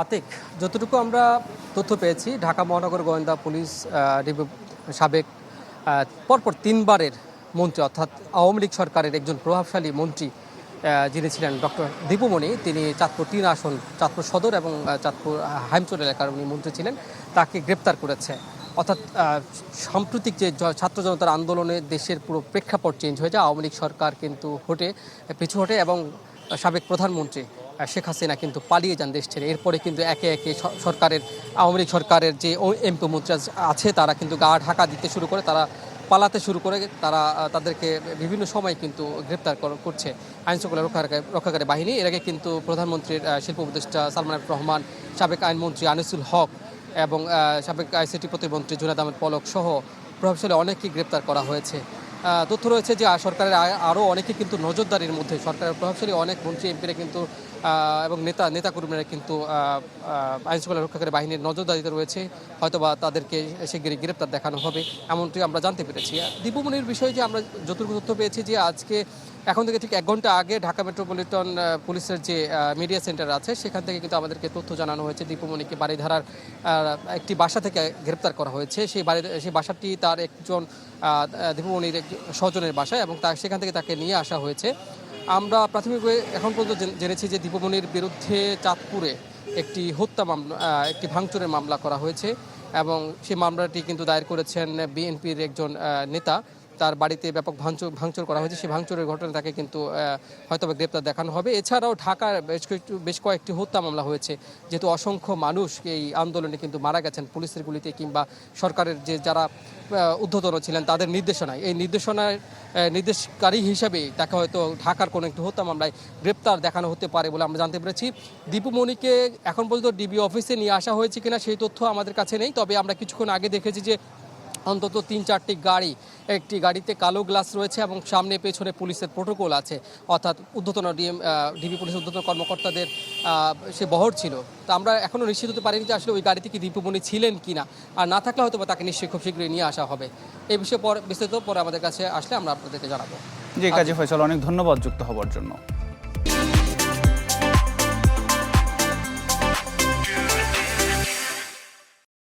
আতিক, যতটুকু আমরা তথ্য পেয়েছি, ঢাকা মহানগর গোয়েন্দা পুলিশ সাবেক পরপর তিনবারের মন্ত্রী, অর্থাৎ আওয়ামী লীগ সরকারের একজন প্রভাবশালী মন্ত্রী যিনি ছিলেন ডক্টর দীপুমণি, তিনি চাঁদপুর ৩ আসন, চাঁদপুর সদর এবং চাঁদপুর হাইমচর এলাকার উনি মন্ত্রী ছিলেন, তাকে গ্রেপ্তার করেছে। অর্থাৎ সাম্প্রতিক যে ছাত্র জনতার আন্দোলনে দেশের পুরো প্রেক্ষাপট চেঞ্জ হয়ে যায়, আওয়ামী লীগ সরকার কিন্তু পিছু হটে এবং সাবেক প্রধানমন্ত্রী শেখ হাসিনা কিন্তু পালিয়ে যান দেশ ছেড়ে। এরপরে কিন্তু একে একে আওয়ামী লীগ সরকারের যে এমপি মন্ত্রী আছে তারা কিন্তু গা ঢাকা দিতে শুরু করে, তারা পালাতে শুরু করে, তাদেরকে বিভিন্ন সময় কিন্তু গ্রেপ্তার করছে আইনশৃঙ্খলা রক্ষাকারী বাহিনী। এর আগে কিন্তু প্রধানমন্ত্রীর শিল্প উপদেষ্টা সালমান এফ রহমান, সাবেক আইনমন্ত্রী আনিসুল হক এবং সাবেক আইসিটি প্রতিমন্ত্রী জুনায়েদ আহমেদ পলক সহ প্রভাবশালী অনেককেই গ্রেপ্তার করা হয়েছে। তথ্য রয়েছে যে সরকারের আরও অনেকে কিন্তু নজরদারির মধ্যে, সরকারের প্রভাবশালী অনেক মন্ত্রী এমপিরা কিন্তু এবং নেতাকর্মীরা কিন্তু আইনশৃঙ্খলা রক্ষাকারী বাহিনীর নজরদারিতে রয়েছে। হয়তোবা তাদেরকে শিগগিরই গ্রেপ্তার দেখানো হবে, এমনটি আমরা জানতে পেরেছি। দীপুমণির বিষয়ে যে আমরা যতটুকু তথ্য পেয়েছি যে আজকে এখন থেকে ঠিক 1 ঘন্টা আগে ঢাকা মেট্রোপলিটন পুলিশের যে মিডিয়া সেন্টার আছে সেখান থেকে কিন্তু আমাদেরকে তথ্য জানানো হয়েছে দীপুমণিকে বারিধারার একটি বাসা থেকে গ্রেপ্তার করা হয়েছে। সেই বাসাটি তার একজন দীপুমণির স্বজনের বাসায় এবং সেখান থেকে তাকে নিয়ে আসা হয়েছে। আমরা প্রাথমিকভাবে এখন পর্যন্ত জেনেছি যে দীপুমণির বিরুদ্ধে চাঁদপুরে একটি হত্যা মামলা, একটি ভাঙচুরের মামলা করা হয়েছে এবং সেই মামলাটি কিন্তু দায়ের করেছেন বিএনপির একজন নেতা। তার বাড়িতে ব্যাপক ভাঙচুর করা হয়েছে। সেই ভাঙচুরের ঘটনায় তাকে কিন্তু হয়তো গ্রেপ্তার দেখানো হবে। এছাড়াও ঢাকার বেশ কয়েকটি হত্যা মামলা হয়েছে, যেহেতু অসংখ্য মানুষ এই আন্দোলনে কিন্তু মারা গেছেন পুলিশের গুলিতে কিংবা সরকারের যারা ঊর্ধ্বতন ছিলেন তাদের নির্দেশনায়। এই নির্দেশকারী হিসাবে তাকে হয়তো ঢাকার কোনো একটি হত্যা মামলায় গ্রেপ্তার দেখানো হতে পারে বলে আমরা জানতে পেরেছি। দীপুমণিকে এখন পর্যন্ত ডিবি অফিসে নিয়ে আসা হয়েছে কিনা সেই তথ্য আমাদের কাছে নেই, তবে আমরা কিছুক্ষণ আগে দেখেছি যে অন্তত ৩-৪টি গাড়ি, একটি গাড়িতে কালো গ্লাস রয়েছে এবং সামনে পেছনে পুলিশের প্রোটোকল আছে, অর্থাৎ ডিবি পুলিশের ঊর্ধ্বতন কর্মকর্তাদের সে বহর ছিল। তো আমরা এখনও নিশ্চিত হতে পারিনি যে আসলে ওই গাড়িতে কি দীপুমণি ছিলেন কিনা, আর না থাকলে হয়তো তাকে নিশ্চয়ই খুব শীঘ্রই নিয়ে আসা হবে। এই বিষয়ে বিস্তারিত পরে আমাদের কাছে আসলে আমরা আপনাদেরকে জানাবো। জি কাজী ফয়সাল, অনেক ধন্যবাদ যুক্ত হবার জন্য।